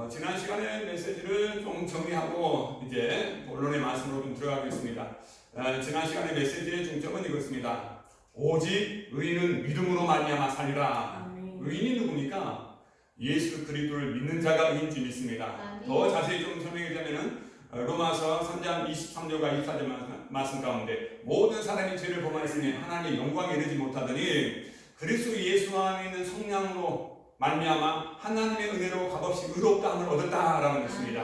지난 시간의 메시지를 좀 정리하고 이제 본론의 말씀으로 좀 들어가겠습니다. 지난 시간의 메시지의 중점은 이것입니다. 오직 의인은 믿음으로 말미암아 살리라. 의인이 누굽니까? 예수 그리스도를 믿는 자가 의인 줄 믿습니다. 더 자세히 좀 설명하자면은 로마서 3장 23절과 24절 말씀 가운데 모든 사람이 죄를 범하였으니 하나님의 영광에 이르지 못하더니 그리스도 예수 안에 있는 성령으로 말미암아 하나님의 은혜로 값없이 의롭다함을 얻었다라는 것입니다.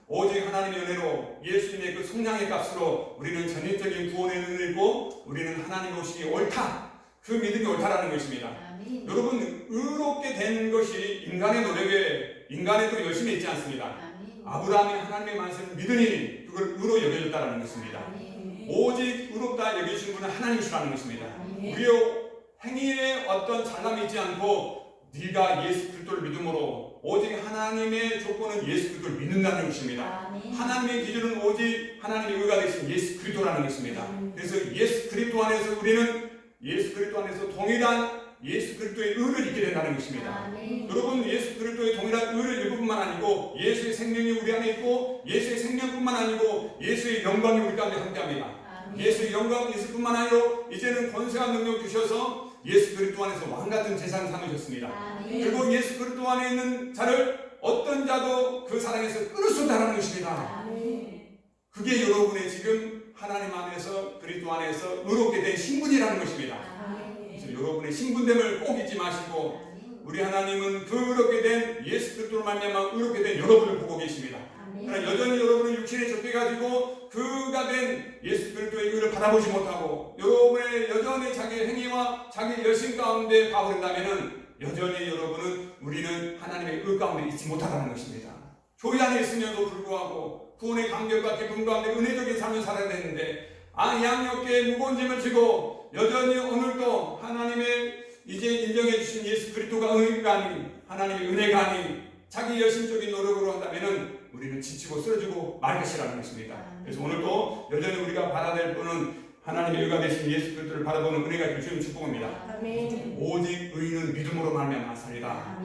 오직 하나님의 은혜로 예수님의 그 속량의 값으로 우리는 전인적인 구원의 은혜를 입고 우리는 하나님 오시기 옳다. 그 믿음이 옳다라는 것입니다. 아멘. 여러분 의롭게 된 것이 인간의 노력에 인간의 또 열심히 있지 않습니다. 아멘. 아브라함이 하나님의 말씀을 믿으니 그걸 의로 여겨졌다라는 것입니다. 아멘. 오직 의롭다 여기신 분은 하나님이시라는 것입니다. 우리의 행위에 어떤 잘남이 있지 않고 네가 예수 그리스도를 믿음으로 오직 하나님의 조건은 예수 그리스도를 믿는다는 것입니다. 아멘. 하나님의 기준은 오직 하나님의 의가 되신 예수 그리스도라는 것입니다. 그래서 예수 그리스도 안에서 우리는 예수 그리스도 안에서 동일한 예수 그리스도의 의를 입게 된다는 것입니다. 아멘. 여러분 예수 그리스도의 동일한 의를 입을 뿐만 아니고 예수의 생명이 우리 안에 있고 예수의 생명뿐만 아니고 예수의 영광이 우리 가운데 함께합니다. 아멘. 예수의 영광이 있을 뿐만 아니라 이제는 권세와 능력 주셔서 예수 그리스도 안에서 왕같은 재산 삼으셨습니다. 아멘. 그리고 예수 그리스도 안에 있는 자를 어떤 자도 그 사랑에서 끊을 수 없다는 것입니다. 아멘. 그게 여러분의 지금 하나님 안에서 그리스도 안에서 의롭게 된 신분이라는 것입니다. 아멘. 그래서 여러분의 신분됨을 꼭 잊지 마시고 우리 하나님은 그 의롭게 된 예수 그리스도로 말미암아 의롭게 된 여러분을 보고 계십니다. 그러나 여전히 여러분은 육신에 쫓겨가지고 그가 된 예수 그리스도의 의를 바라보지 못하고 여러분의 여전히 자기 행위와 자기 열심 가운데 봐버린다면은 여전히 여러분은 우리는 하나님의 의 가운데 있지 못하다는 것입니다. 교회 안에 있으면도 불구하고 구원의 감격과 기쁨 가운데 은혜적인 삶을 살아야 되는데 양옆에 무거운 짐을 지고 여전히 오늘도 하나님의 이제 인정해 주신 예수 그리스도가 의가 아닌 하나님의 은혜가 아닌 자기 열심적인 노력으로 한다면은 우리는 지치고 쓰러지고 말 것이라는 것입니다. 그래서 오늘도 여전히 우리가 받아야 될 분은 하나님의 의가 되신 예수 그리스도를 바라보는 은혜가 주시는 축복입니다. 아멘. 오직 의인은 믿음으로 말미암아 살리라.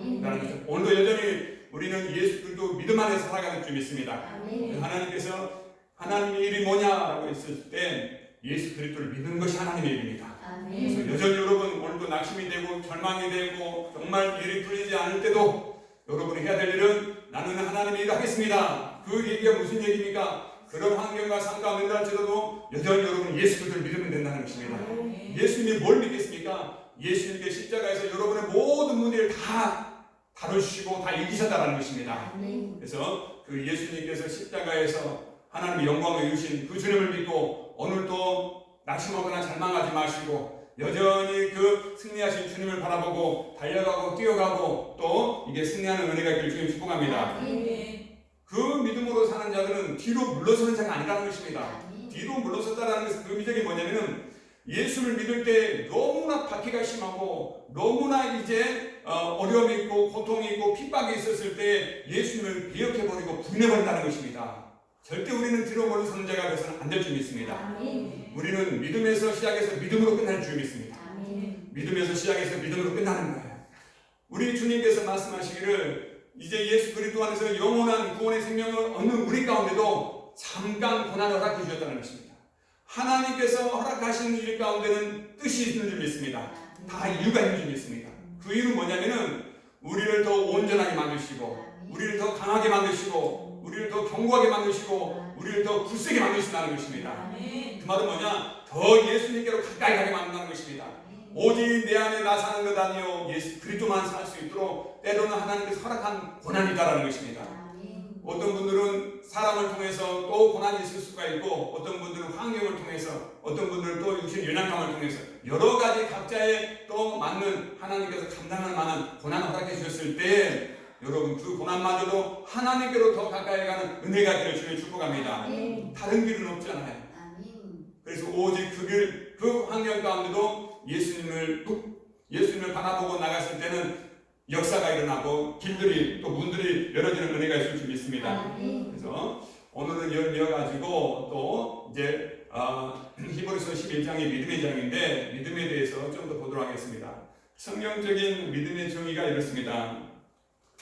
오늘도 여전히 우리는 예수 그리스도 믿음 안에 살아가는 줄 믿습니다. 아멘. 하나님께서 하나님의 일이 뭐냐라고 했을 때 예수 그리스도를 믿는 것이 하나님의 일입니다. 아멘. 그래서 여전히 여러분 오늘도 낙심이 되고 절망이 되고 정말 일이 풀리지 않을 때도 여러분이 해야 될 일은 나는 하나님의 일을 하겠습니다. 그 얘기가 무슨 얘기입니까? 그런 환경과 삶 가운데 할지라도 여전히 여러분 예수 그리스도를 믿으면 된다는 것입니다. 예수님이 뭘 믿겠습니까? 예수님께 십자가에서 여러분의 모든 문제를 다 다루시고 다 이기셨다는 것입니다. 그래서 그 예수님께서 십자가에서 하나님의 영광을 이루신 그 주님을 믿고 오늘도 낙심하거나 절망하지 마시고 여전히 그 승리하신 주님을 바라보고 달려가고 뛰어가고 또 이게 승리하는 은혜가 있기를 주님 축복합니다. 그 믿음으로 사는 자들은 뒤로 물러서는 자가 아니라는 것입니다. 뒤로 물러섰다는 것은 그 의미적인 뭐냐면은 예수를 믿을 때 너무나 박해가 심하고 너무나 이제 어려움이 있고 고통이 있고 핍박이 있었을 때 예수님을 배역해버리고 부인해버린다는 것입니다. 절대 우리는 뒤로 물러서는 자가 되어서는 안 될 줄 믿습니다. 아멘. 우리는 믿음에서 시작해서 믿음으로 끝날 줄 믿습니다. 아멘. 믿음에서 시작해서 믿음으로 끝나는 거예요. 우리 주님께서 말씀하시기를 이제 예수 그리스도 안에서 영원한 구원의 생명을 얻는 우리 가운데도 잠깐 고난을 허락해 주셨다는 것입니다. 하나님께서 허락하시는 일 가운데는 뜻이 있는 줄 믿습니다. 다 이유가 있는 줄 믿습니다. 그 이유는 뭐냐면은 우리를 더 온전하게 만드시고 우리를 더 강하게 만드시고 우리를 더 견고하게 만드시고 우리를 더 굳세게 만드신다는 것입니다. 그 말은 뭐냐? 더 예수님께로 가까이 가게 만든다는 것입니다. 오직 내 안에 나 사는 것 아니요 예수 그리스도만 살 수 있도록 때로는 하나님께서 허락한 고난이 있다는 것입니다. 어떤 분들은 사람을 통해서 또 고난이 있을 수가 있고 어떤 분들은 환경을 통해서 어떤 분들은 또 육신 연약함을 통해서 여러 가지 각자의 또 맞는 하나님께서 감당할 만한 고난을 허락해 주셨을 때 여러분 그 고난마저도 하나님께로 더 가까이 가는 은혜가 되어 주길 축복합니다. 다른 길은 없잖아요. 그래서 오직 그 길, 그 환경 가운데도 예수님을 바라보고 나갔을 때는 역사가 일어나고 길들이 또 문들이 열어지는 은혜가 있을 줄 믿습니다. 그래서 오늘은 이어가지고 또 이제 히브리서 11장이 믿음의 장인데 믿음에 대해서 좀 더 보도록 하겠습니다. 성경적인 믿음의 정의가 이렇습니다.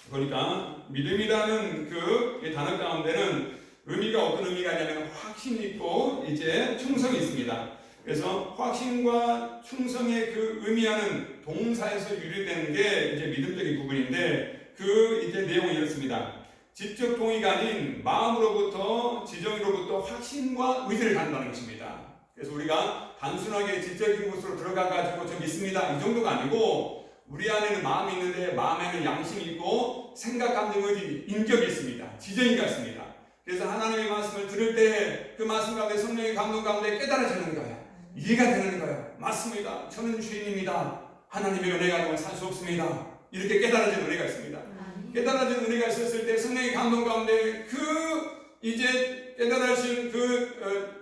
그러니까 믿음이라는 그 단어 가운데는 의미가 어떤 의미가 있냐면 확신이 있고 이제 충성이 있습니다. 그래서 확신과 충성의 그 의미하는 동사에서 유래되는 게 이제 믿음적인 부분인데 그 이제 내용이 이렇습니다. 지적 동의가 아닌 마음으로부터 지정으로부터 확신과 의지를 갖는다는 것입니다. 그래서 우리가 단순하게 지적인 곳으로 들어가가지고 좀 믿습니다 이 정도가 아니고 우리 안에는 마음이 있는데 마음에는 양심이 있고 생각, 감정, 의지, 인격이 있습니다. 지정이가 있습니다. 그래서 하나님의 말씀을 들을 때 그 말씀 가운데 성령의 감동 가운데 깨달아지는 거예요. 이해가 되는 거예요. 맞습니다. 저는 죄인입니다. 하나님의 은혜가 아니면 살 수 없습니다. 이렇게 깨달아지는 은혜가 있습니다. 깨달아지는 은혜가 있었을 때 성령의 감동 가운데 이제 깨달아진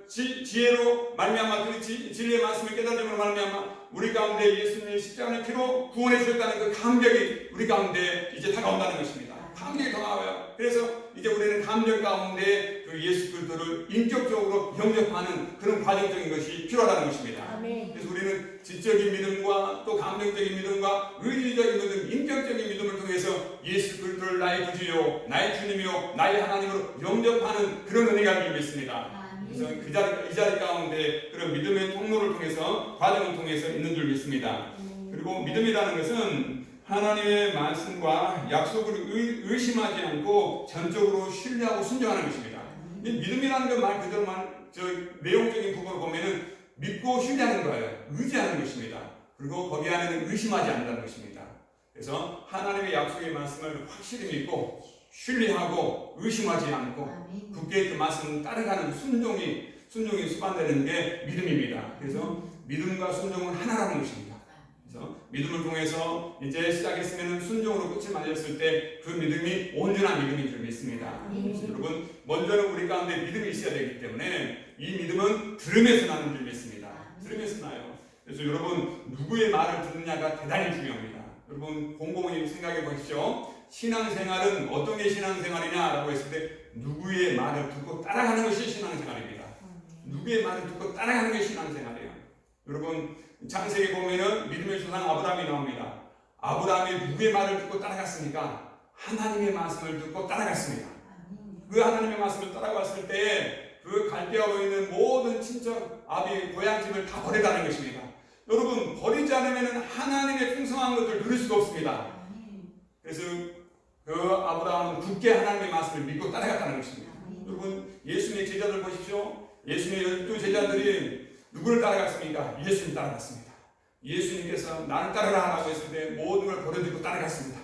지혜로 말미암아 그 진리의 말씀을 깨달음으로 말미암아 우리 가운데 예수님의 십자가의 피로 구원해 주셨다는 그 감격이 우리 가운데 이제 다가온다는 것입니다. 감격이 다가와요. 그래서 이제 우리는 감격 가운데 그 예수 그리스도를 인격적으로 영접하는 그런 과정적인 것이 필요하다는 것입니다. 그래서 우리는 지적인 믿음과 또 감정적인 믿음과 의지적인 믿음, 인격적인 믿음을 통해서 예수 그리스도를 나의 구주요, 나의 주님이요, 나의 하나님으로 영접하는 그런 은혜가 있는 믿습니다. 그래서 이 자리 가운데 그런 믿음의 통로를 통해서 과정을 통해서 있는 줄 믿습니다. 그리고 믿음이라는 것은 하나님의 말씀과 약속을 의심하지 않고 전적으로 신뢰하고 순종하는 것입니다. 이 믿음이라는 건 말 그대로 내용적인 부분을 보면은 믿고 신뢰하는 거예요. 의지하는 것입니다. 그리고 거기 안에는 의심하지 않는다는 것입니다. 그래서 하나님의 약속의 말씀을 확실히 믿고 신뢰하고 의심하지 않고 굳게 그 말씀을 따라가는 순종이 수반되는 게 믿음입니다. 그래서 믿음과 순종은 하나라는 것입니다. 그래서 믿음을 통해서 이제 시작했으면 순종으로 끝을 맞았을 때 그 믿음이 온전한 믿음인 줄 믿습니다. 그래서 여러분 먼저는 우리 가운데 믿음이 있어야 되기 때문에 이 믿음은 들음에서 나는 줄 믿습니다. 들음에서 나요. 그래서 여러분 누구의 말을 듣느냐가 대단히 중요합니다. 여러분 곰곰이 생각해 보십시오. 신앙생활은 어떤 게 신앙생활이냐라고 했을 때 누구의 말을 듣고 따라가는 것이 신앙생활입니다. 누구의 말을 듣고 따라가는 게 신앙생활이에요. 여러분 창세기 보면은 믿음의 조상 아브라함이 나옵니다. 아브라함이 누구의 말을 듣고 따라갔습니까? 하나님의 말씀을 듣고 따라갔습니다. 그 하나님의 말씀을 따라갔을 때 그 갈대아로 있는 모든 친척, 아비, 고향집을 다 버리다는 것입니다. 여러분 버리지 않으면 하나님의 풍성한 것을 누릴 수가 없습니다. 그래서 그 아브라함은 굳게 하나님의 말씀을 믿고 따라갔다는 것입니다. 여러분 예수님의 제자들 보십시오. 예수님의 12제자들이 누구를 따라갔습니까? 예수님 따라갔습니다. 예수님께서 나를 따르라라고 했을 때 모든 걸 버려두고 따라갔습니다.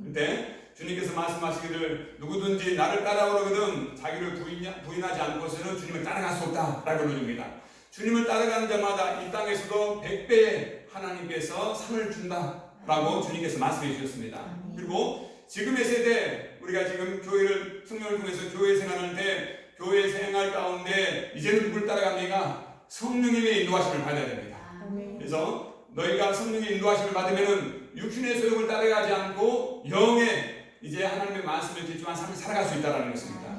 그런데 주님께서 말씀하시기를 누구든지 나를 따라오려거든 자기를 부인하지 않고서는 주님을 따라갈 수 없다라고 그러십니다. 주님을 따라가는 자마다 이 땅에서도 100배의 하나님께서 상을 준다라고 주님께서 말씀해 주셨습니다. 그리고 지금의 세대 우리가 지금 교회를 성령을 통해서 교회 생활할 때 교회 생활 가운데 이제는 누굴 따라갑니까? 성령님의 인도하심을 받아야 됩니다. 그래서 너희가 성령의 인도하심을 받으면은 육신의 소욕을 따라가지 않고 영의 이제 하나님의 말씀을 기초한 삶을 살아갈 수 있다는 것입니다.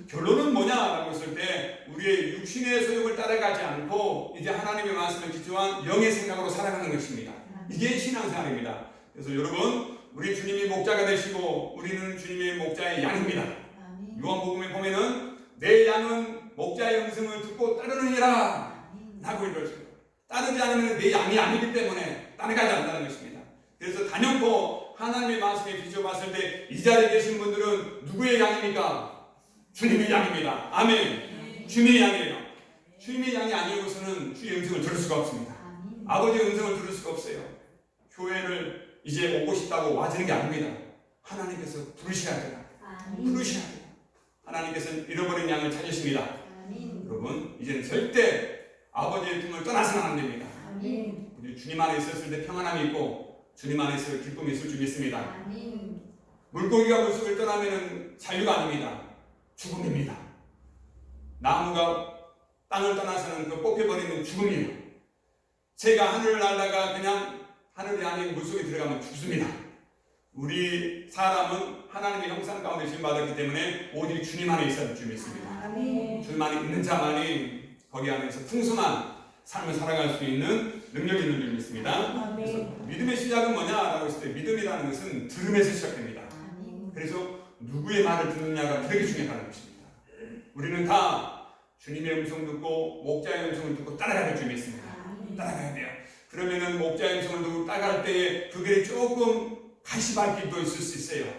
결론은 뭐냐라고 했을 때 우리의 육신의 소욕을 따라가지 않고 이제 하나님의 말씀을 기초한 영의 생각으로 살아가는 것입니다. 이게 신앙생활입니다. 그래서 여러분 우리 주님이 목자가 되시고 우리는 주님의 목자의 양입니다. 요한복음에 보면은 내 양은 목자의 음성을 듣고 따르느니라 라고 이러죠. 따르지 않으면 내 양이 아니기 때문에 따라가지 않는다는 것입니다. 그래서 단연코 하나님의 말씀에 비춰봤을 때 이 자리에 계신 분들은 누구의 양입니까? 주님의 양입니다. 아멘. 주님의 양이에요. 주님의 양이 아니고서는 주의 음성을 들을 수가 없습니다. 아버지의 음성을 들을 수가 없어요. 교회를 이제 오고 싶다고 와지는 게 아닙니다. 하나님께서 부르셔야 돼요. 부르셔야 돼요. 하나님께서는 잃어버린 양을 찾으십니다. 여러분 이제는 절대 아버지의 품을 떠나서는 안 됩니다. 우리 주님 안에 있었을 때 평안함이 있고 주님 안에서 기쁨이 있을 줄 믿습니다. 물고기가 물속을 떠나면 자유가 아닙니다. 죽음입니다. 나무가 땅을 떠나서는 그 뽑혀버리는 죽음이에요. 새가 하늘을 날다가 그냥 하늘이 아닌 물속에 들어가면 죽습니다. 우리 사람은 하나님의 형상 가운데 지음받았기 때문에 오직 주님 안에 있어야 할 줄 믿습니다. 주님 안에 있는 자만이 거기 안에서 풍성한 삶을 살아갈 수 있는 능력이 있는 줄 믿습니다. 그래서 믿음의 시작은 뭐냐라고 했을 때 믿음이라는 것은 들음에서 시작됩니다. 누구의 말을 듣느냐가 되게 중요하다는 것입니다. 우리는 다 주님의 음성 듣고 목자의 음성을 듣고 따라가는 줄이 있습니다. 따라가야 돼요. 그러면은 목자의 음성을 듣고 따라갈 때에 그 길에 조금 가시밭길도 있을 수 있어요.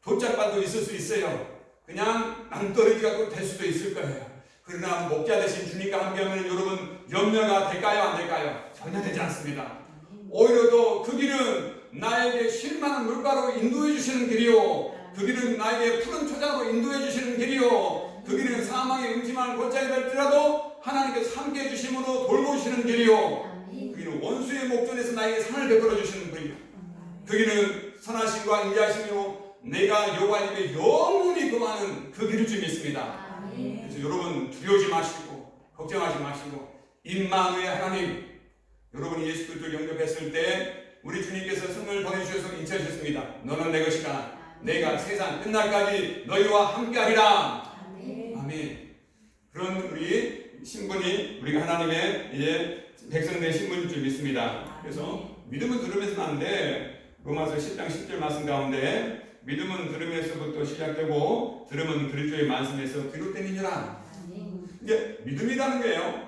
도짝밭도 있을 수 있어요. 그냥 낭떠러지가 될 수도 있을 거예요. 그러나 목자 대신 주님과 함께하면 여러분 염려가 될까요? 안 될까요? 전혀 되지 않습니다. 오히려 더 그 길은 나에게 쉴만한 물가로 인도해 주시는 길이요. 그 길은 나에게 푸른 초장으로 인도해 주시는 길이요. 그 길은 사망의 음침한 골짜기 될지라도 하나님께서 함께해 주심으로 돌보시는 길이요. 그 길은 원수의 목전에서 나에게 상을 베풀어 주시는 길이요. 그 길은 선하심과 인자하심으로 내가 여호와님의 영원히 거하는 그 길을 줄 믿습니다. 그래서 여러분 두려워하지 마시고 걱정하지 마시고 임마누엘 하나님, 여러분이 예수 그리스도를 영접했을 때 우리 주님께서 성령을 보내주셔서 인치하셨습니다. 너는 내 것이다. 내가 세상 끝날까지 너희와 함께하리라. 아멘. 그런 우리 신분이 우리가 하나님의 이제 백성된 신분일 줄 믿습니다. 그래서 믿음은 들으면서 나는데 로마서 10장 10절 말씀 가운데 믿음은 들음에서부터 시작되고 들음은 그리스도의 말씀에서 비롯되느니라. 이게 믿음이라는 거예요.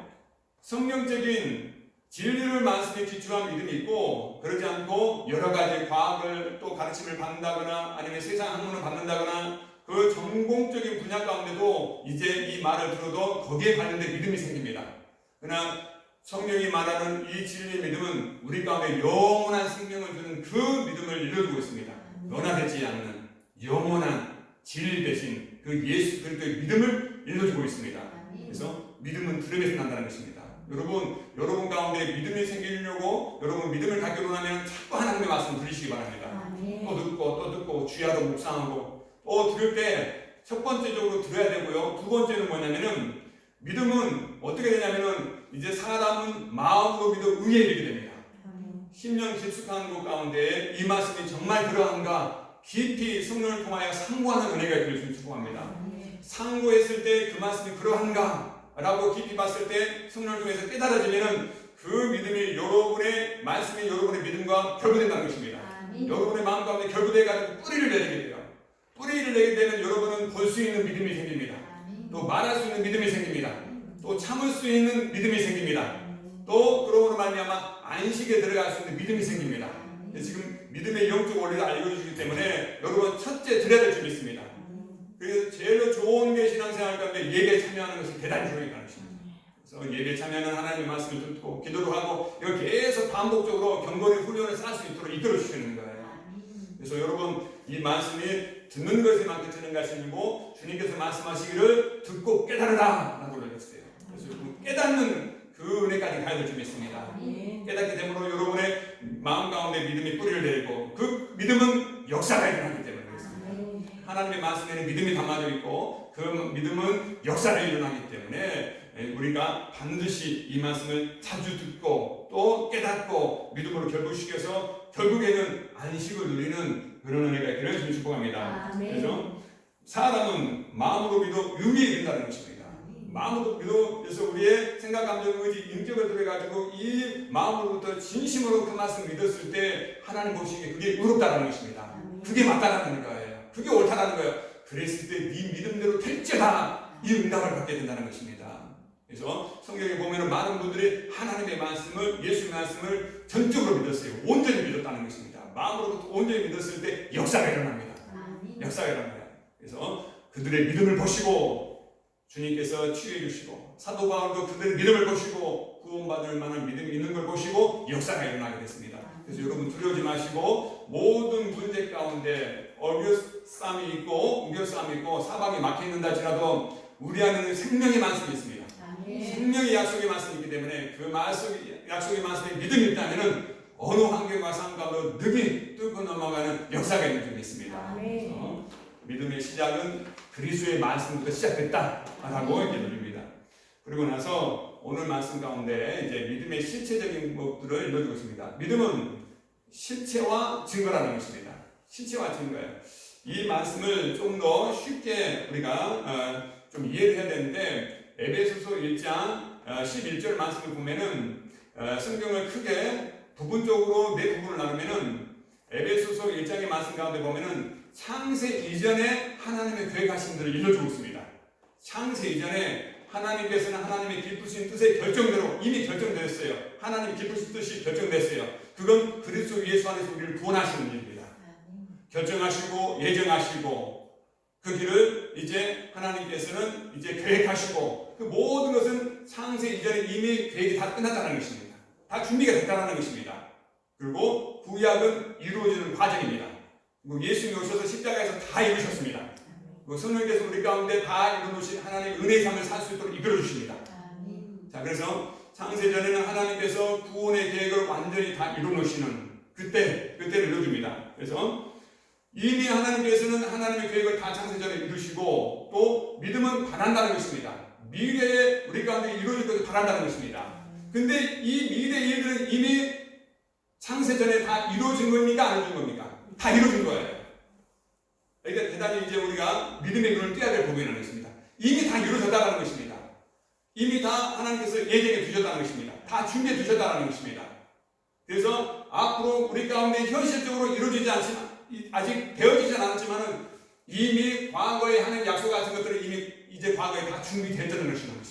성경적인 진리를 말씀에 기초한 믿음이 있고 그러지 않고 여러 가지 과학을 또 가르침을 받는다거나 아니면 세상 학문을 받는다거나 그 전공적인 분야 가운데도 이제 이 말을 들어도 거기에 관련된 믿음이 생깁니다. 그러나 성령이 말하는 이 진리의 믿음은 우리 가운데 영원한 생명을 주는 그 믿음을 일러주고 있습니다. 변화되지 않는 영원한 진리 대신 그 예수 그리스도의 믿음을 일러주고 있습니다. 그래서 믿음은 들음에서 난다는 것입니다. 여러분 가운데 믿음이 생기려고 여러분 믿음을 갖기로 하면 자꾸 하나님의 말씀 들으시기 바랍니다. 또 듣고 주야로 묵상하고 또 들을 때 첫 번째적으로 들어야 되고요. 두 번째는 뭐냐면은 믿음은 어떻게 되냐면은 이제 사람은 마음으로 믿어 의에 이르게 됩니다. 10년 깊숙한 것 가운데 이 말씀이 정말 그러한가 깊이 성령을 통하여 상고하는 은혜가 있기를 주님 축복합니다. 상고했을 때 그 말씀이 그러한가 라고 깊이 봤을 때 성령을 통해서 깨달아지면은 그 믿음이 여러분의 말씀이 여러분의 믿음과 결부된다는 것입니다. 여러분의 마음 가운데 결부돼가지고 뿌리를 내리게 돼요. 뿌리를 내게 되면 여러분은 볼 수 있는 믿음이 생깁니다. 또 말할 수 있는 믿음이 생깁니다. 또 참을 수 있는 믿음이 생깁니다. 또 그러므로 말미암아 안식에 들어갈 수 있는 믿음이 생깁니다. 지금 믿음의 영적 원리를 알려주시기 때문에 여러분 첫째 드려야 될 줄 믿습니다. 그래서 제일 좋은 게 신앙생활 가운데 예배에 참여하는 것이 대단히 중요한 것입니다. 그래서 예배에 참여하는 하나님의 말씀을 듣고 기도를 하고 이걸 계속 반복적으로 경건의 훈련을 쌓을 수 있도록 이끌어 주시는 거예요. 그래서 여러분 이 말씀이 듣는 것에 맡겨지는 것이 아니고 주님께서 말씀하시기를 듣고 깨달으라 라고 그러셨어요. 그래서 깨닫는 그 은혜까지 가야 될 줄 믿습니다. 깨닫게 되므로 여러분의 마음 가운데 믿음이 뿌리를 내리고 그 믿음은 역사가 일어나기 때문에 그렇습니다. 하나님의 말씀에는 믿음이 담아져 있고 그 믿음은 역사가 일어나기 때문에 우리가 반드시 이 말씀을 자주 듣고 또 깨닫고 믿음으로 결부시켜서 결국에는 안식을 누리는 그런 은혜가 있기를 주님 축복합니다. 그래서 사람은 마음으로 믿어 의에 이른다는 것입니다. 마음으로 믿어 그래서 우리의 생각, 감정, 의지, 인격을 들여가지고 이 마음으로부터 진심으로 그 말씀을 믿었을 때 하나님 보시기에 그게 의롭다는 것입니다. 그게 맞다라는 거예요. 그게 옳다라는 거예요. 그랬을 때 네 믿음대로 될지다 이 응답을 받게 된다는 것입니다. 그래서 성경에 보면 많은 분들이 하나님의 말씀을 예수의 말씀을 전적으로 믿었어요. 온전히 믿었다는 것입니다. 마음으로부터 온전히 믿었을 때 역사가 일어납니다. 역사가 일어납니다. 그래서 그들의 믿음을 보시고 주님께서 치유해 주시고 사도 바울도 그들의 믿음을 보시고 구원받을 만한 믿음이 있는 걸 보시고 역사가 일어나게 됐습니다. 그래서 여러분 두려워하지 마시고 모든 문제 가운데 어려움이 있고 우겨싸움이 있고 사방이 막혀있는다 할지라도 우리 안에는 생명의 말씀이 있습니다. 생명의 약속의 말씀이 있기 때문에 그 약속의 말씀에 믿음이 있다면 어느 환경과 삶 가운데 능히 뚫고 넘어가는 역사가 있는 줄 믿습니다. 그래서 믿음의 시작은 그리스도의 말씀부터 시작됐다라고 이렇게 드립니다. 그리고 나서 오늘 말씀 가운데 이제 믿음의 실체적인 것들을 읽어주고 있습니다. 믿음은 실체와 증거라는 것입니다. 실체와 증거예요. 이 말씀을 좀 더 쉽게 우리가 좀 이해를 해야 되는데 에베소서 1장 11절 말씀을 보면은 성경을 크게 부분적으로 네 부분을 나누면은 에베소서 1장의 말씀 가운데 보면은 창세 이전에 하나님의 계획하신 대로 이루어지고 있습니다. 창세 이전에 하나님께서는 하나님의 기쁘신 뜻의 결정대로 이미 결정됐어요. 하나님의 기쁘신 뜻이 결정됐어요. 그건 그리스도 예수 안에서 우리를 구원하시는 일입니다. 결정하시고 예정하시고 그 길을 이제 하나님께서는 이제 계획하시고 그 모든 것은 창세 이전에 이미 계획이 다 끝났다는 것입니다. 다 준비가 됐다는 것입니다. 그리고 구약은 이루어지는 과정입니다. 예수님이 오셔서 십자가에서 다 이루셨습니다. 성령께서 우리 가운데 다 이루어놓으신 하나님의 은혜의 삶을 살 수 있도록 이끌어 주십니다. 자, 그래서 창세전에는 하나님께서 구원의 계획을 완전히 다 이루어놓으시는 그때를 이루어줍니다. 그래서 이미 하나님께서는 하나님의 계획을 다 창세전에 이루시고 또 믿음은 바란다는 것입니다. 미래에 우리 가운데 이루어질 것을 바란다는 것입니다. 근데 이 미래의 일들은 이미 창세전에 다 이루어진 겁니까? 안 이루어진 겁니까? 다 이루어진 거예요. 그러니까 대단히 이제 우리가 믿음의 눈을 떼야 될 부분이라는 것입니다. 이미 다 이루어졌다는 것입니다. 이미 다 하나님께서 예정해 두셨다는 것입니다. 다 준비해 두셨다는 것입니다. 그래서 앞으로 우리 가운데 현실적으로 이루어지지 않지만 아직 되어지지 않았지만은 이미 과거에 하는 약속하신 것들은 이미 이제 과거에 다 준비됐다는 것입니다.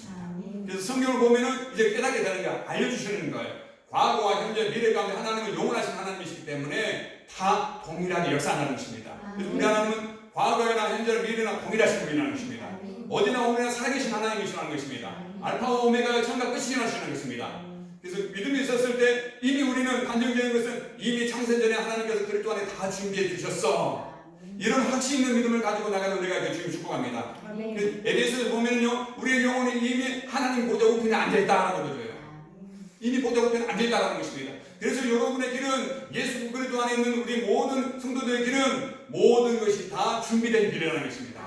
그래서 성경을 보면은 이제 깨닫게 되는 거 알려주시는 거예요. 과거와 현재 미래 가운데 하나님은 영원하신 하나님이시기 때문에 다 동일하게 역사하는 것입니다. 그래서 우리 하나님은 과거나 현재나 미래나 동일하신 분이라는 것입니다. 어디나 어디나 살아계신 하나님이시라는 것입니다. 알파와 오메가의 처음과 끝이라는 것입니다. 그래서 믿음이 있었을 때 이미 우리는 단정적인 것은 이미 창세전에 하나님께서 그리스도 안에 다 준비해 주셨어. 이런 확신 있는 믿음을 가지고 나가는 우리가 주님 축복합니다. 에베소에 보면요, 우리의 영혼이 이미 하나님 보좌 우편에 앉아있다라고 그러죠. 이미 보좌 우편에 앉아있다라는 것입니다. 그래서 여러분의 길은 예수 그리스도 안에 있는 우리 모든 성도들의 길은 모든 것이 다 준비된 길이라는 것입니다.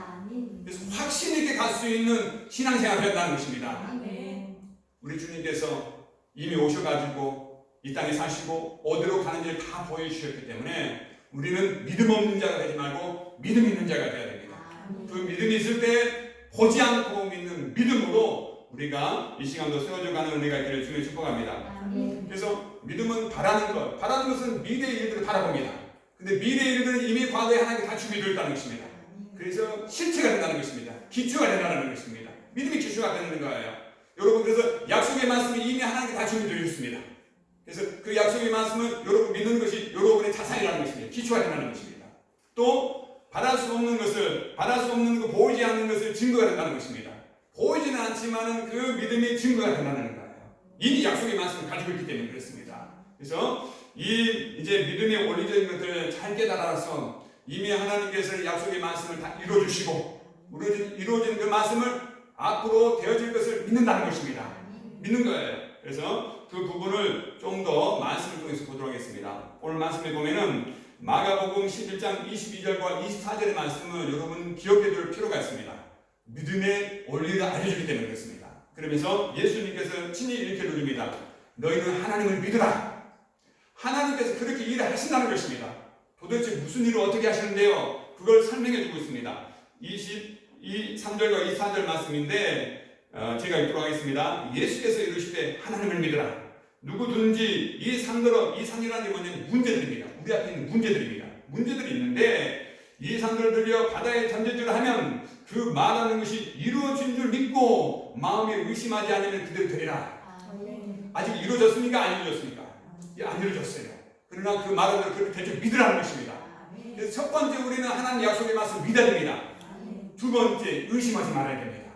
그래서 확신 있게 갈 수 있는 신앙생활을 한다는 것입니다. 우리 주님께서 이미 오셔가지고 이 땅에 사시고 어디로 가는지를 다 보여주셨기 때문에 우리는 믿음 없는 자가 되지 말고 믿음 있는 자가 되어야 됩니다. 그 믿음이 있을 때 보지 않고 믿는 믿음으로 우리가 이 시간도 세워져가는 은혜가 있기를 주님 축복합니다. 그래서 믿음은 바라는 것은 미래의 일들을 바라봅니다. 근데 미래의 일들은 이미 과거에 하나님께 다 준비되어 있다는 것입니다. 그래서 실체가 된다는 것입니다. 기초가 된다는 것입니다. 믿음이 기초가 되는 거예요. 여러분, 그래서 약속의 말씀이 이미 하나님께 다 준비되어 있습니다. 그래서 그 약속의 말씀은 여러분 믿는 것이 여러분의 자산이라는 것입니다. 기초가 된다는 것입니다. 또 받을 수 없는 거 보이지 않는 것을 증거가 된다는 것입니다. 보이지는 않지만은 그 믿음이 증거가 된다는 거예요. 이미 약속의 말씀을 가지고 있기 때문에 그렇습니다. 그래서 이제 믿음의 원리적인 것들을 잘 깨달아서 이미 하나님께서 약속의 말씀을 다 이루어주시고 이루어진 그 말씀을 앞으로 되어질 것을 믿는다는 것입니다. 믿는 거예요. 그래서 그 부분을 좀 더 말씀을 통해서 보도록 하겠습니다. 오늘 말씀에 보면은 마가복음 11장 22절과 24절의 말씀은 여러분 기억해 둘 필요가 있습니다. 믿음의 원리를 알려주기 때문에 그렇습니다. 그러면서 예수님께서 친히 이렇게 누릅니다. 너희는 하나님을 믿으라. 하나님께서 그렇게 일을 하신다는 것입니다. 도대체 무슨 일을 어떻게 하시는데요? 그걸 설명해 주고 있습니다. 23절과 24절 말씀인데 제가 읽도록 하겠습니다. 예수께서 이르시되 하나님을 믿으라. 누구든지 이 산이라는 게 뭐냐면 문제들입니다. 우리 앞에 있는 문제들입니다. 문제들이 있는데 이 산들을 들려 바다에 던져주려 하면 그 말하는 것이 이루어진 줄 믿고 마음에 의심하지 않으면 그대로 되리라. 아직 이루어졌습니까? 안 이루어졌습니까? 안 이루어졌어요. 그러나 그 말하는 걸 그렇게 될 줄 믿으라는 것입니다. 그래서 첫 번째 우리는 하나님 약속의 말씀을 믿어야 됩니다. 두 번째 의심하지 말아야 됩니다.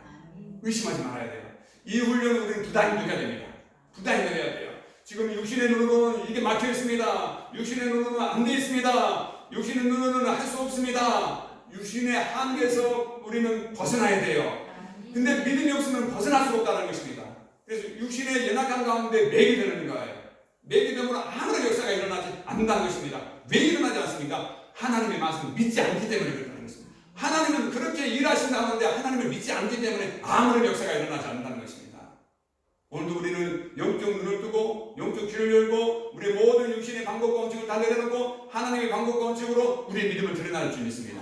의심하지 말아야 돼요. 이 훈련은 우리는 부단히 해야 됩니다. 부단히 해야 돼요. 지금 육신의 눈으로는 이게 막혀 있습니다. 육신의 눈으로는 안 돼 있습니다. 육신의 눈으로는 할 수 없습니다. 육신의 한계에서 우리는 벗어나야 돼요. 근데 믿음이 없으면 벗어날 수 없다는 것입니다. 그래서 육신의 연약한 가운데 매게 되는 거예요. 매게 되면 아무런 역사가 일어나지 않는다는 것입니다. 왜 일어나지 않습니까? 하나님의 말씀을 믿지 않기 때문에 그렇다는 것입니다. 하나님은 그렇게 일하신다는데 하나님을 믿지 않기 때문에 아무런 역사가 일어나지 않는다는 것입니다. 오늘도 우리는 영적 눈을 뜨고 영적 귀를 열고 우리의 모든 육신의 방법과 원칙을 다 내려놓고 하나님의 방법과 원칙으로 우리의 믿음을 드러낼 줄 믿습니다.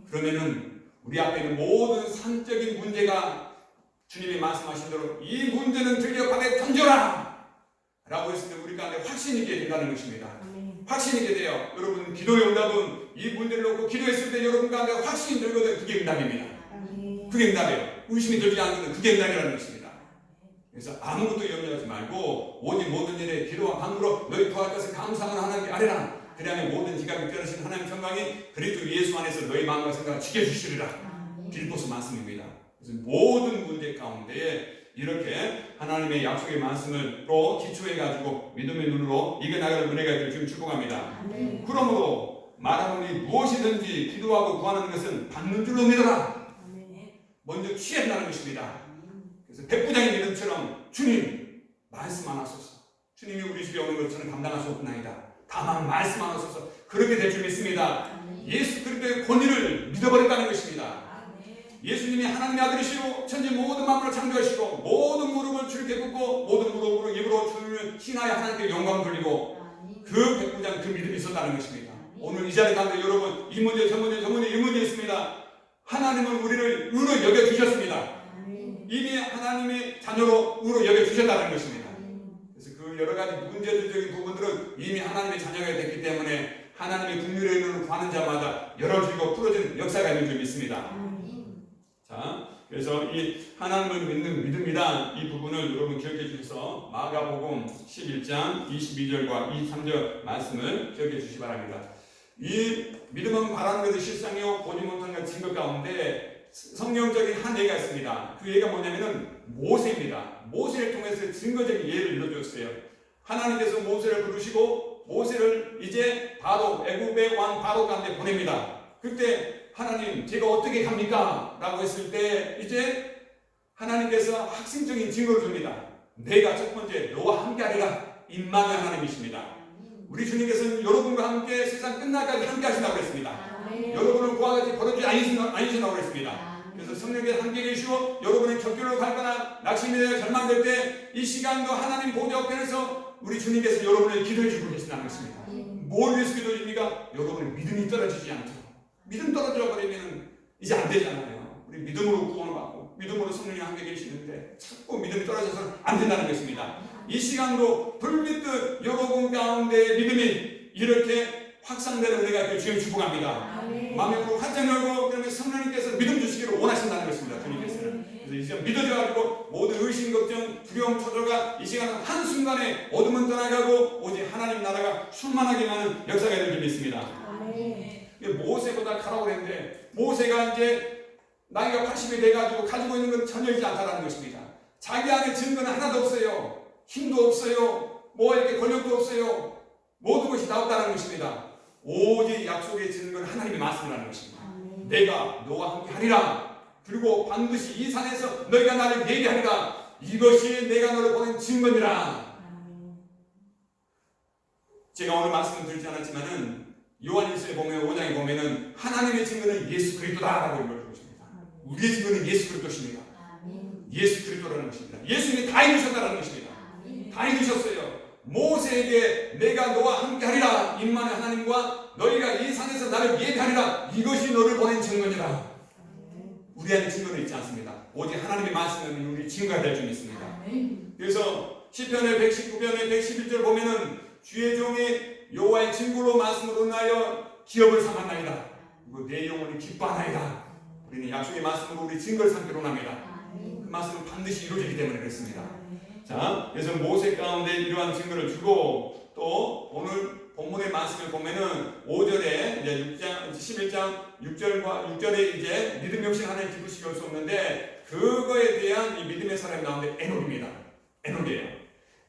그러면은 우리 앞에 있는 모든 산적인 문제가 주님이 말씀하신 대로 이 문제는 들려 바다에 던져라! 라고 했을 때 우리 가운데 확신 있게 된다는 것입니다. 확신이 있게 돼요. 여러분 기도의 응답은 이 문제를 놓고 기도했을 때 여러분 가운데 확신이 들거든. 그게 응답입니다. 그게 응답이에요. 의심이 들지 않는 것은 그게 응답이라는 것입니다. 그래서 아무것도 염려하지 말고 오직 모든 일에 기도와 간구로 너희 구할 것을 감사하는 하나님께 아뢰라. 그리하면 모든 지각을 떨으신 하나님 평강이 그리스도 예수 안에서 너희 마음과 생각을 지켜주시리라. 빌보서 말씀입니다. 그래서 모든 문제 가운데 이렇게 하나님의 약속의 말씀을로 기초해가지고 믿음의 눈으로 이겨나가는 은혜가 되기를 지금 축복합니다. 그러므로 말하노니 무엇이든지 기도하고 구하는 것은 받는 줄로 믿어라. 먼저 취한다는 것입니다. 그래서 백부장의 믿음처럼 주님 말씀하소서. 주님이 우리 집에 오는 것처럼 감당할 수 없나이다. 다만 말씀하소서. 그렇게 될 줄 믿습니다. 예수 그리스도의 권위를 믿어버렸다는 것입니다. 예수님이 하나님의 아들이시고 천지 모든 만물을 창조하시고 모든 무릎을 주께 굽고 모든 무릎으로 입으로 주를 신하여 하나님께 영광 돌리고 그 백부장 그 믿음이 있었다는 것입니다. 오늘 이 자리 가운데 여러분 이 문제 저 문제 저 문제 이 문제 있습니다. 하나님은 우리를 의로 여겨주셨습니다. 이미 하나님의 자녀로 의로 여겨주셨다는 것입니다. 그래서 그 여러 가지 문제적인 부분들은 이미 하나님의 자녀가 됐기 때문에 하나님의 긍휼의 눈을 구하는 자마다 열어주고 풀어주는 역사가 있는 줄 믿습니다. 자, 그래서 이 하나님을 믿는 믿음이란 이 부분을 여러분 기억해 주셔서 마가복음 11장 22절과 23절 말씀을 기억해 주시기 바랍니다. 이 믿음은 바라는 것의 실상이요 보지 못하는 것의 증거 가운데 성경적인 한 예가 있습니다. 그 예가 뭐냐면은 모세입니다. 모세를 통해서 증거적인 예를 일러주었어요. 하나님께서 모세를 부르시고 모세를 이제 바로 애굽의 왕 바로 가운데 보냅니다. 그때 하나님 제가 어떻게 갑니까? 라고 했을 때 이제 하나님께서 확신적인 증거를 줍니다. 내가 첫 번째 너와 함께하리라. 임마누엘 하나님이십니다. 우리 주님께서는 여러분과 함께 세상 끝날까지 함께 하신다고 그랬습니다. 여러분을 그와 같이 버려주지 않으신다고 그랬습니다. 그래서 성령께서 함께 계시고 여러분의 격결로 갈거나 낙심이 절망될 때 이 시간도 하나님 보좌 앞에서 우리 주님께서 여러분을 기도해 주고 계신다는 것입니다. 뭘 위해서 기도해 줍니까? 여러분의 믿음이 떨어지지 않도록. 믿음 떨어져 버리면 이제 안 되잖아요. 우리 믿음으로 구원을 받고 믿음으로 성령이 함께 계시는데 자꾸 믿음이 떨어져서는 안 된다는 것입니다. 이 시간도 불빛듯 여러분 가운데 믿음이 이렇게 확산되는 은혜가 주님 축복합니다. 마음으로 활짝 열고 그러면 성령님께서 믿음 주시기를 원하신다는 것입니다. 주님께서는. 그래서 이제 믿어져가지고 모든 의심, 걱정, 두려움, 초조가 이 시간 한순간에 어둠은 떠나가고 오직 하나님 나라가 충만하게 많은 역사가 되는 줄 믿습니다. 모세보다 가라고 그랬는데 모세가 이제 나이가 80이 돼가지고 가지고 있는 건 전혀 있지 않다는 것입니다. 자기 안에 증거는 하나도 없어요. 힘도 없어요. 뭐 이렇게 권력도 없어요. 모든 것이 다 없다는 것입니다. 오직 약속의 증거는 하나님의 말씀이라는 것입니다. 내가 너와 함께 하리라. 그리고 반드시 이 산에서 너희가 나를 예비하리라. 이것이 내가 너를 보낸 증거니라. 제가 오늘 말씀을 드리지 않았지만은 요한일서에 보면 5장에 보면은 하나님의 증거는 예수 그리스도다라고 읽어주고 있습니다. 우리의 증거는 예수 그리스도십니다. 예수 그리스도라는 것입니다. 예수님이 다 이루셨다는 것입니다. 다 이루셨어요. 모세에게 내가 너와 함께하리라. 임마누엘 하나님과 너희가 이 산에서 나를 예비하리라. 이것이 너를 보낸 증거니라. 우리 안에 증거는 있지 않습니다. 오직 하나님의 말씀은 우리 증거가 될 줄 믿습니다. 그래서 시편의 119편의 111절 보면은 주의 종의 여호와의 증거로 말씀으로 인하여 기업을 삼았나이다. 그리고 내 영혼이 기뻐하나이다. 우리는 약속의 말씀으로 우리 증거를 삼기로 합니다. 그 말씀은 반드시 이루어지기 때문에 그렇습니다. 자, 그래서 모세 가운데 이러한 증거를 주고 또 오늘 본문의 말씀을 보면은 5절에 이제 11장 6절에 이제 믿음 역시 하나님 기쁘시게 할 수 없는데 그거에 대한 이 믿음의 사람이 나오는데 에녹입니다. 에녹이에요.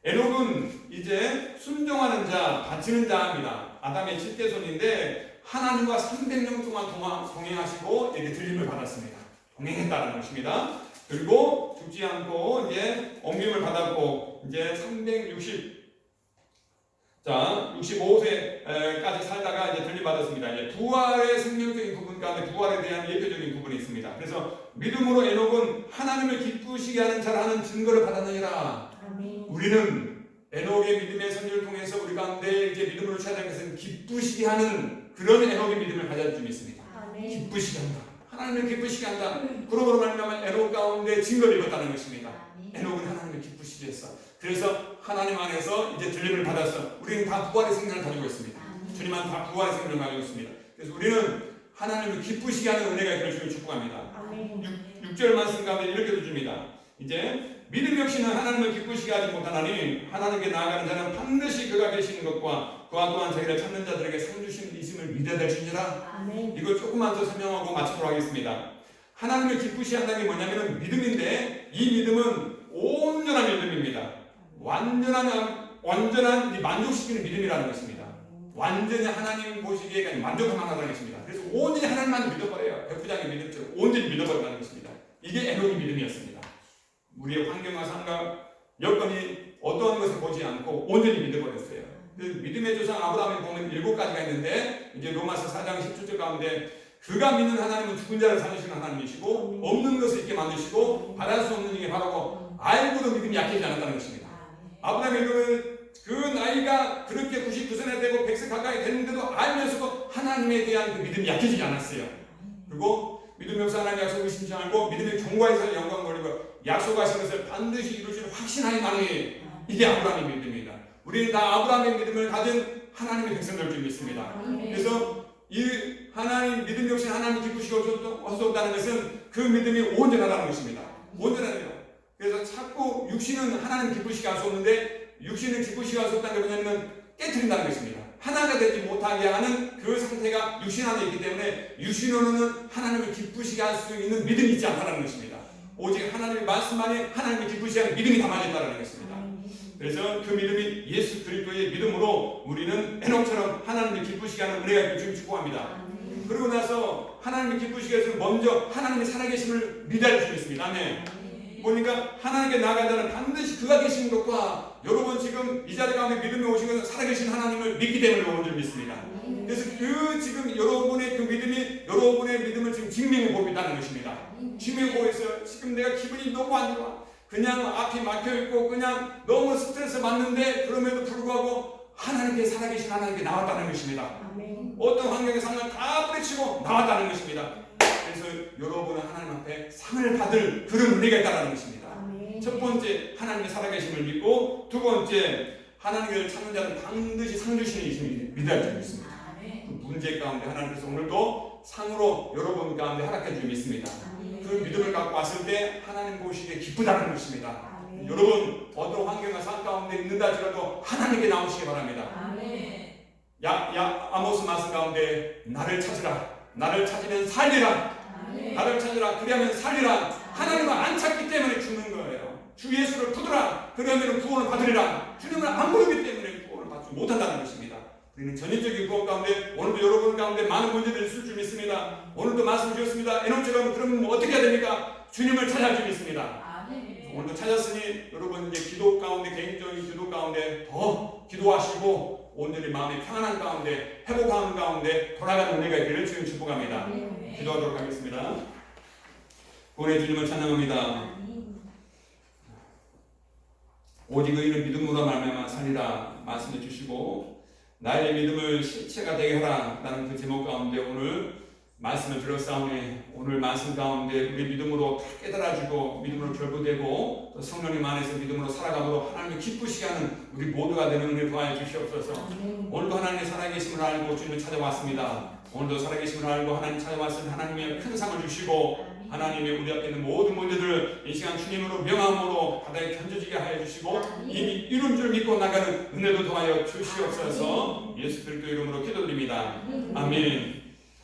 에녹은 이제 순종하는 자, 바치는 자입니다. 아담의 7대 손인데 하나님과 300년 동안 동행하시고 이렇게 들림을 받았습니다. 동행했다는 것입니다. 그리고 죽지 않고 이제 옮김을 받았고 이제 65세까지 살다가 이제 들림 받았습니다. 이제 부활의 생명적인 부분 가운데 부활에 대한 예표적인 부분이 있습니다. 그래서 믿음으로 에녹은 하나님을 기쁘시게 하는 자라는 증거를 받았느니라. 우리는 에녹의 믿음의 선율을 통해서 우리 가운데 이제 믿음으로 찾아낸 것은 기쁘시게 하는 그런 에녹의 믿음을 가질 줄 믿습니다. 기쁘시게 한다. 하나님을 기쁘시게 한다. 그러므로 말미암아 에녹 가운데 증거를 입었다는 것입니다. 에녹은 하나님을 기쁘시게 했어. 그래서 하나님 안에서 이제 들림을 받았어. 우리는 다 부활의 생명을 가지고 있습니다. 주님은 다 부활의 생명을 가지고 있습니다. 그래서 우리는 하나님을 기쁘시게 하는 은혜가 있기를 주님 축복합니다. 6절 말씀 가운데 이렇게 줍니다. 이제 믿음이 없이는 하나님을 기쁘시게 하지 못하나니 하나님께 나아가는 자는 반드시 그가 계시는 것과 그와 또한 자기를 찾는 자들에게 상 주신 있음을 믿어야 될지니라. 이걸 조금만 더 설명하고 마치도록 하겠습니다. 하나님을 기쁘시게 한다는 게 뭐냐면 믿음인데, 이 믿음은 온전한 믿음입니다. 완전한 만족시키는 믿음이라는 것입니다. 완전히 하나님 보시기에 만족할 만하다는 것입니다. 그래서 온전히 하나님만 믿어버려요. 백부장의 믿음처럼 온전히 믿어버린다는 것입니다. 이게 에녹의 믿음이었습니다. 우리의 환경과 삶과 여건이 어떠한 것을 보지 않고 온전히 믿어버렸어요. 믿음의 조상 아브라함에 보면 7가지가 있는데, 이제 로마서 4장 17절 가운데 그가 믿는 하나님은 죽은 자를 살리시는 하나님이시고 없는 것을 있게 만드시고 바랄 수 없는 일이 바라고 알고도 믿음이 약해지지 않았다는 것입니다. 아브라함의 그 나이가 그렇게 99세나 되고 100세 가까이 됐는데도 알면서도 하나님에 대한 그 믿음이 약해지지 않았어요. 그리고 믿음이 없어 하나님 약속을 심지 않고 믿음의 경과에서 영광 걸리고 약속하신 것을 반드시 이루시는 확신하니 이게 아브라함의 믿음입니다. 우리는 다 아브라함의 믿음을 가진 하나님의 백성들 줄 믿습니다. 그래서 이 하나님 믿음이 없이 하나님 기쁘시게 없었다는 것은 그 믿음이 온전하다는 것입니다. 온전하네요. 그래서 자꾸 육신은 하나님 기쁘시게 할 수 없는데, 육신은 기쁘시게 할 수 없다는 게 뭐냐면 깨트린다는 것입니다. 하나가 되지 못하게 하는 그 상태가 육신 안에 있기 때문에 육신으로는 하나님을 기쁘시게 할 수 있는 믿음이 있지 않다는 것입니다. 오직 하나님의 말씀만이 하나님을 기쁘시게 하는 믿음이 담아져 있다는 것입니다. 그래서 그 믿음이 예수 그리스도의 믿음으로 우리는 에녹처럼 하나님을 기쁘시게 하는 은혜가 있기를 축복합니다. 그러고 나서 하나님을 기쁘시게 해서 먼저 하나님의 살아계심을 믿어야 할 수 있습니다. 아멘. 보니까 하나님께 나아가는 자는 반드시 그가 계신 것과, 여러분 지금 이 자리 가운데 믿음이 오신 것은 살아계신 하나님을 믿기 때문에 여러분들 믿습니다. 그래서 그 지금 여러분의 그 믿음이 여러분의 믿음을 지금 증명해 보고 있다는 것입니다. 증명해 보고 있어요. 지금 내가 기분이 너무 안 좋아. 그냥 앞이 막혀있고 그냥 너무 스트레스 받는데, 그럼에도 불구하고 하나님께 살아계신 하나님께 나왔다는 것입니다. 어떤 환경의 상을 다 뿌리치고 나왔다는 것입니다. 그래서 여러분은 하나님 앞에 상을 받을 그런 은혜가 있다는 것입니다. 첫 번째, 하나님의 살아계심을 믿고, 두 번째, 하나님을 찾는 자는 반드시 상 주시는 이심을 믿어야 할 줄 믿습니다. 그 문제 가운데 하나님께서 오늘도 상으로 여러분 가운데 허락해 줄 믿습니다. 그 믿음을 갖고 왔을 때 하나님 보시기에 기쁘다는 것입니다. 여러분 어떤 환경과 삶 가운데 있는다 할지라도 하나님께 나오시기 바랍니다. 아모스 말씀 가운데 나를 찾으라, 나를 찾으면 살리라, 나를 찾으라 그리하면 살리라. 하나님을 안 찾기 때문에 죽는 거예요. 주 예수를 붙들라, 그러면 구원을 받으리라. 주님을 안 부르기 때문에 구원을 받지 못한다는 것입니다. 우리는 전인적인 구원 가운데 오늘도 여러분 가운데 많은 문제들이 있을 줄 믿습니다. 오늘도 말씀 주셨습니다. 에녹처럼 그러면 어떻게 해야 됩니까? 주님을 찾아야 줄 믿습니다. 오늘도 찾았으니 여러분 이제 기도 가운데, 개인적인 기도 가운데 더 기도하시고 온전히 마음의 평안한 가운데, 회복하는 가운데 돌아가는 은혜가 있기를 주님 축복합니다. 기도하도록 하겠습니다. 구원의 주님을 찬양합니다. 오직 의인은 믿음으로 말미암아 살리라 말씀해 주시고, 나의 믿음을 실체가 되게 하라 라는 그 제목 가운데 오늘 말씀을 들었사오니, 오늘 말씀 가운데 우리 믿음으로 다 깨달아지고 믿음으로 결부되고 또 성령님 안에서 믿음으로 살아가도록 하나님을 기쁘시게 하는 우리 모두가 되는 은혜 도와해 주시옵소서. 오늘도 하나님의 살아계심을 알고 주님을 찾아왔습니다. 오늘도 살아계심을 알고 하나님 찾아왔으니 하나님의 큰 상을 주시고, 하나님의 우리 앞에 있는 모든 문제들을 이 시간 주님으로 명함으로 바다에 견뎌지게 하여 주시고 이미 이룬 줄 믿고 나가는 은혜도 도와여 주시옵소서. 예수 그리스도 이름으로 기도드립니다. 아멘.